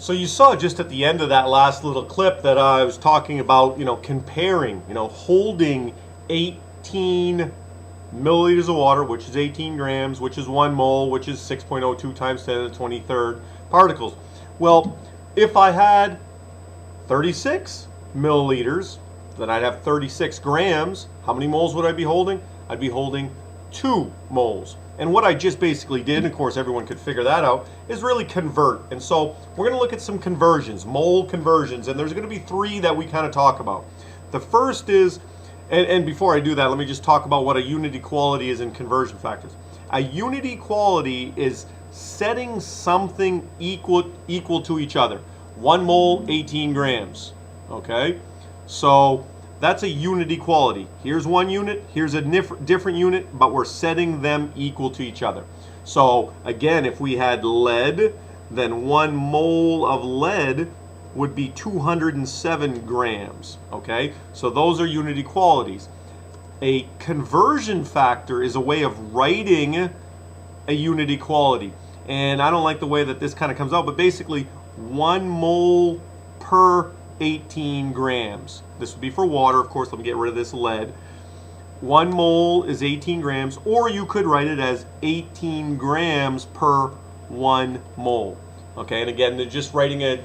So you saw just at the end of that last little clip that I was talking about, comparing, holding 18 milliliters of water, which is 18 grams, which is 1 mole, which is 6.02 times 10 to the 23rd particles. Well, if I had 36 milliliters, then I'd have 36 grams. How many moles would I be holding? I'd be holding 2 moles. And what I just basically did, and of course everyone could figure that out, is really convert. And so we're going to look at some conversions, mole conversions, and there's going to be 3 that we kind of talk about. The first is, and before I do that, let me just talk about what a unit equality is in conversion factors. A unit equality is setting something equal to each other. 1 mole, 18 grams. Okay? So that's a unit equality. Here's one unit, here's a different unit, but we're setting them equal to each other. So again, if we had lead, then 1 mole of lead would be 207 grams. Okay? So those are unit equalities. A conversion factor is a way of writing a unit equality. And I don't like the way that this kind of comes out, but basically 1 mole per 18 grams. This would be for water, of course. Let me get rid of this lead. 1 mole is 18 grams, or you could write it as 18 grams per 1 mole. Okay, and again, they're just writing a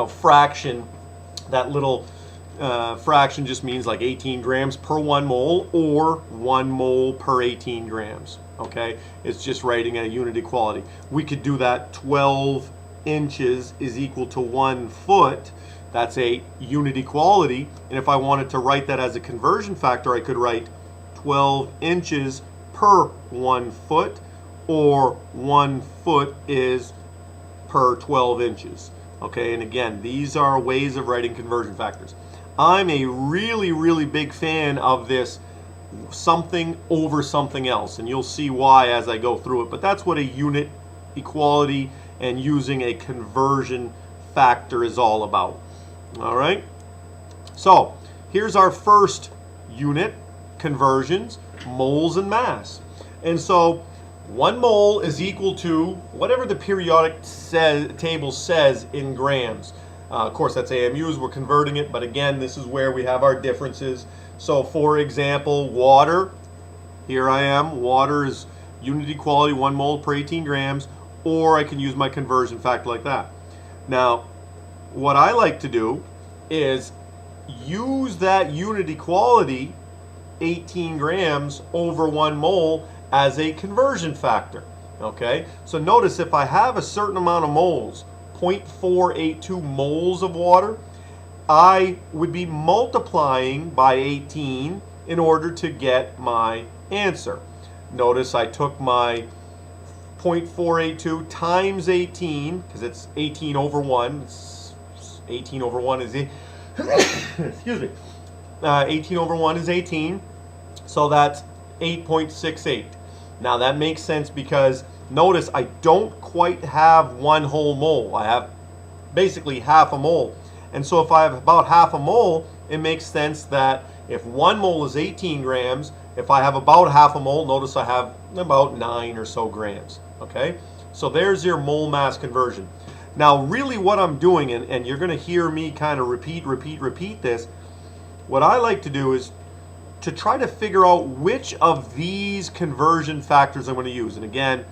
fraction. That little fraction just means like 18 grams per 1 mole, or 1 mole per 18 grams. Okay, it's just writing a unit equality. We could do that. 12 inches is equal to 1 foot. That's a unit equality, and if I wanted to write that as a conversion factor, I could write 12 inches per 1 foot, or 1 foot is per 12 inches. Okay, and again, these are ways of writing conversion factors. I'm a really, really big fan of this something over something else, and you'll see why as I go through it, but that's what a unit equality and using a conversion factor is all about. All right, so here's our first unit, conversions, moles and mass. And so 1 mole is equal to whatever the periodic table says in grams. Of course, that's AMUs, we're converting it, but again, this is where we have our differences. So for example, water, here I am, water is unit equality, 1 mole per 18 grams, or I can use my conversion factor like that. Now, what I like to do is use that unit equality, 18 grams over 1 mole, as a conversion factor. Okay, so notice if I have a certain amount of moles, 0.482 moles of water, I would be multiplying by 18 in order to get my answer. Notice I took my 0.482 times 18, because it's 18 over 1. 18 over 1 is excuse me. 18 over 1 is 18, so that's 8.68. Now that makes sense because notice I don't quite have 1 whole mole. I have basically half a mole. And so if I have about half a mole, it makes sense that if 1 mole is 18 grams, if I have about half a mole, notice I have about 9 or so grams. Okay, so there's your mole mass conversion. Now really what I'm doing, and you're going to hear me kind of repeat this, what I like to do is to try to figure out which of these conversion factors I'm going to use. And again,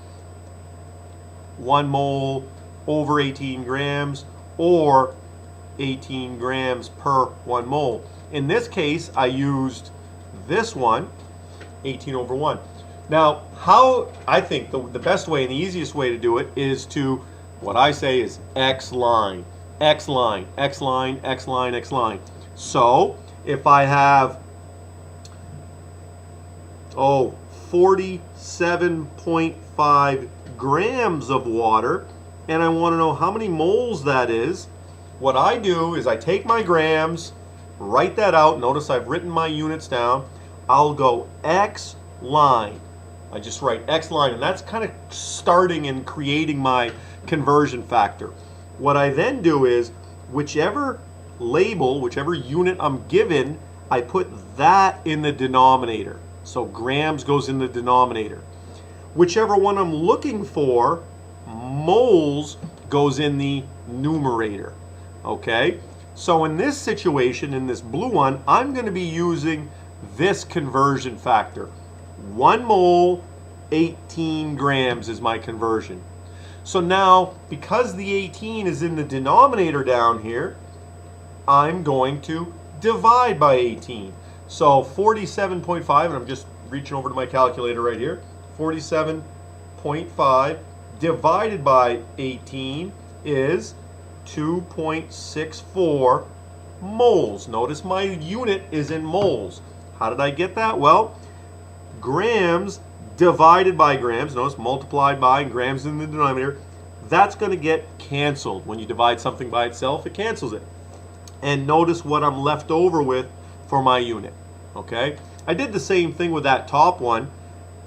1 mole over 18 grams or 18 grams per 1 mole. In this case, I used this one, 18 over 1. Now, how I think the best way and the easiest way to do it is to, what I say is X line, X line, X line, X line, X line. So if I have 47.5 grams of water and I want to know how many moles that is, what I do is I take my grams, write that out. Notice I've written my units down. I'll go X line. I just write X line, and that's kind of starting and creating my conversion factor. What I then do is whichever label, whichever unit I'm given, I put that in the denominator. So grams goes in the denominator. Whichever one I'm looking for, moles, goes in the numerator. Okay? So in this situation, in this blue one, I'm going to be using this conversion factor. 1 mole, 18 grams is my conversion. So now, because the 18 is in the denominator down here, I'm going to divide by 18. So 47.5, and I'm just reaching over to my calculator right here, 47.5 divided by 18 is 2.64 moles. Notice my unit is in moles. How did I get that? Well, grams divided by grams, notice multiplied by, and grams in the denominator, that's going to get canceled. When you divide something by itself, it cancels it. And notice what I'm left over with for my unit. Okay? I did the same thing with that top one.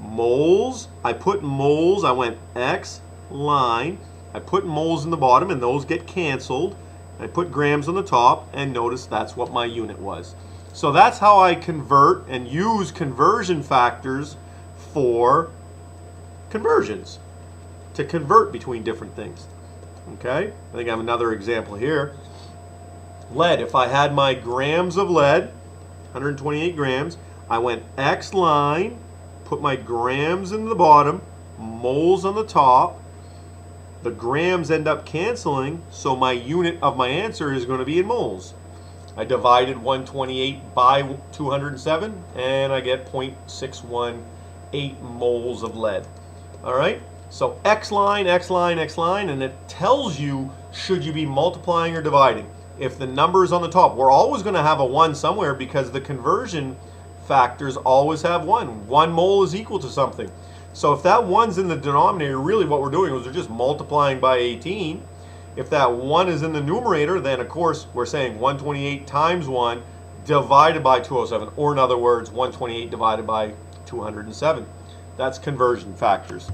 Moles, I put moles, I went X line, I put moles in the bottom, and those get canceled. I put grams on the top, and notice that's what my unit was. So that's how I convert and use conversion factors for conversions, to convert between different things. Okay? I think I have another example here. Lead, if I had my grams of lead, 128 grams, I went X line, put my grams in the bottom, moles on the top. The grams end up canceling, so my unit of my answer is going to be in moles. I divided 128 by 207, and I get 0.618 moles of lead. All right? So X line, X line, X line, and it tells you should you be multiplying or dividing. If the number is on the top, we're always going to have a 1 somewhere because the conversion factors always have 1. 1 mole is equal to something. So if that 1's in the denominator, really what we're doing is we're just multiplying by 18. If that 1 is in the numerator, then of course we're saying 128 times 1 divided by 207, or in other words, 128 divided by 207. That's conversion factors.